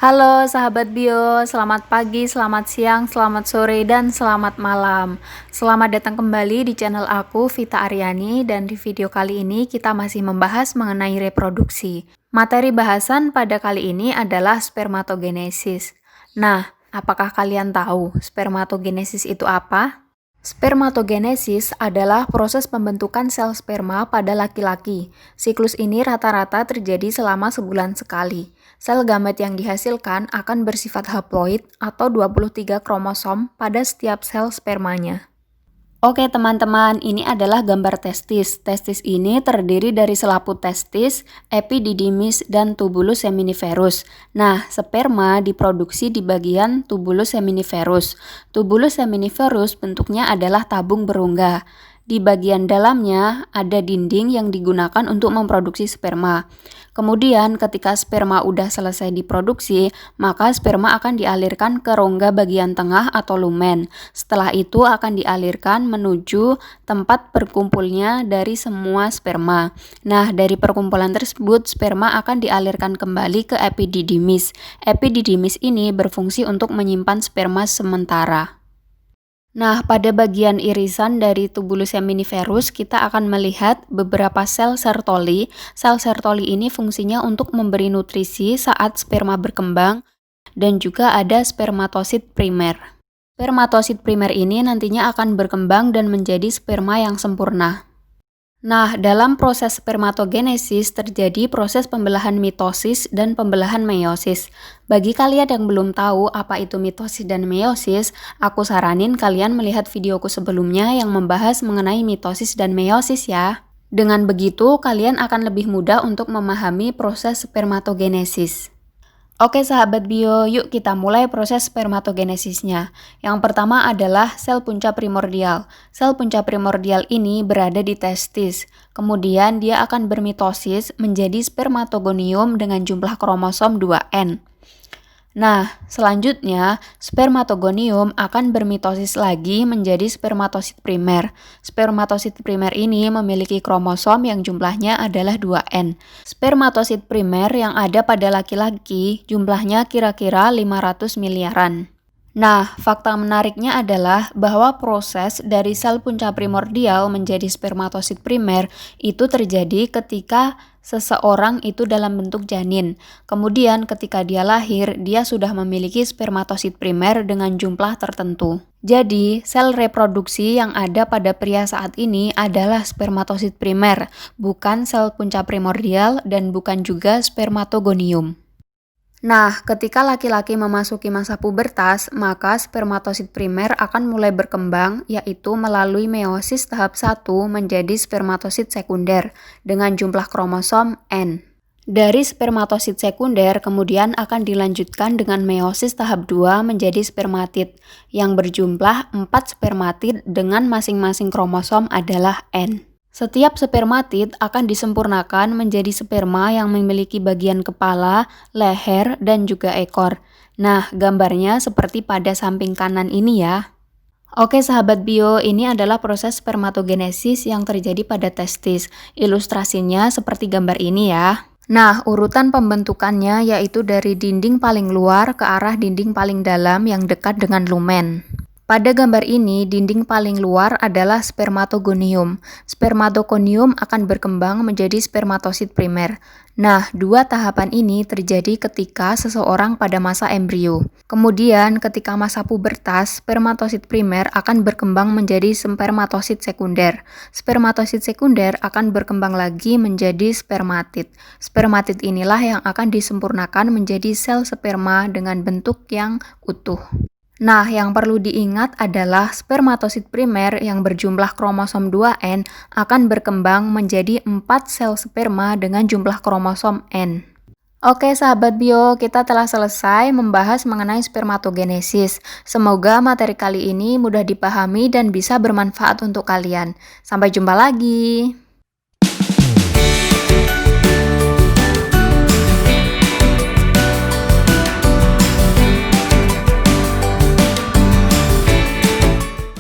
Halo sahabat bio, selamat pagi, selamat siang, selamat sore, dan selamat malam. Selamat datang kembali di channel aku, Vita Aryani, dan di video kali ini kita masih membahas mengenai reproduksi. Materi bahasan pada kali ini adalah spermatogenesis. Nah, apakah kalian tahu spermatogenesis itu apa? Spermatogenesis adalah proses pembentukan sel sperma pada laki-laki. Siklus ini rata-rata terjadi selama sebulan sekali. Sel gamet yang dihasilkan akan bersifat haploid atau 23 kromosom pada setiap sel spermanya. Oke teman-teman, ini adalah gambar testis. Testis ini terdiri dari selaput testis, epididymis, dan tubulus seminiferus. Nah, sperma diproduksi di bagian tubulus seminiferus. Tubulus seminiferus bentuknya adalah tabung berongga. Di bagian dalamnya ada dinding yang digunakan untuk memproduksi sperma. Kemudian ketika sperma udah selesai diproduksi, maka sperma akan dialirkan ke rongga bagian tengah atau lumen. Setelah itu akan dialirkan menuju tempat berkumpulnya dari semua sperma. Nah, dari perkumpulan tersebut, sperma akan dialirkan kembali ke epididymis. Epididymis ini berfungsi untuk menyimpan sperma sementara. Nah, pada bagian irisan dari tubulus seminiferus, kita akan melihat beberapa sel Sertoli. Sel Sertoli ini fungsinya untuk memberi nutrisi saat sperma berkembang, dan juga ada spermatosit primer. Spermatosit primer ini nantinya akan berkembang dan menjadi sperma yang sempurna. Nah, dalam proses spermatogenesis terjadi proses pembelahan mitosis dan pembelahan meiosis. Bagi kalian yang belum tahu apa itu mitosis dan meiosis, aku saranin kalian melihat videoku sebelumnya yang membahas mengenai mitosis dan meiosis ya. Dengan begitu, kalian akan lebih mudah untuk memahami proses spermatogenesis. Oke sahabat bio, yuk kita mulai proses spermatogenesisnya. Yang pertama adalah sel punca primordial. Sel punca primordial ini berada di testis. Kemudian dia akan bermitosis menjadi spermatogonium dengan jumlah kromosom 2N. Nah, selanjutnya spermatogonium akan bermitosis lagi menjadi spermatosit primer. Spermatosit primer ini memiliki kromosom yang jumlahnya adalah 2N. Spermatosit primer yang ada pada laki-laki jumlahnya kira-kira 500 miliaran. Nah, fakta menariknya adalah bahwa proses dari sel punca primordial menjadi spermatosit primer itu terjadi ketika seseorang itu dalam bentuk janin. Kemudian ketika dia lahir, dia sudah memiliki spermatosit primer dengan jumlah tertentu. Jadi, sel reproduksi yang ada pada pria saat ini adalah spermatosit primer, bukan sel punca primordial dan bukan juga spermatogonium. Nah, ketika laki-laki memasuki masa pubertas, maka spermatosit primer akan mulai berkembang, yaitu melalui meiosis tahap 1 menjadi spermatosit sekunder dengan jumlah kromosom N. Dari spermatosit sekunder kemudian akan dilanjutkan dengan meiosis tahap 2 menjadi spermatid, yang berjumlah 4 spermatid dengan masing-masing kromosom adalah N. Setiap spermatid akan disempurnakan menjadi sperma yang memiliki bagian kepala, leher, dan juga ekor. Nah, gambarnya seperti pada samping kanan ini ya. Oke sahabat bio, ini adalah proses spermatogenesis yang terjadi pada testis. Ilustrasinya seperti gambar ini ya. Nah, urutan pembentukannya yaitu dari dinding paling luar ke arah dinding paling dalam yang dekat dengan lumen. Pada gambar ini, dinding paling luar adalah spermatogonium. Spermatogonium akan berkembang menjadi spermatosit primer. Nah, dua tahapan ini terjadi ketika seseorang pada masa embrio. Kemudian, ketika masa pubertas, spermatosit primer akan berkembang menjadi spermatosit sekunder. Spermatosit sekunder akan berkembang lagi menjadi spermatid. Spermatid inilah yang akan disempurnakan menjadi sel sperma dengan bentuk yang utuh. Nah, yang perlu diingat adalah spermatosit primer yang berjumlah kromosom 2N akan berkembang menjadi 4 sel sperma dengan jumlah kromosom N. Oke sahabat bio, kita telah selesai membahas mengenai spermatogenesis. Semoga materi kali ini mudah dipahami dan bisa bermanfaat untuk kalian. Sampai jumpa lagi.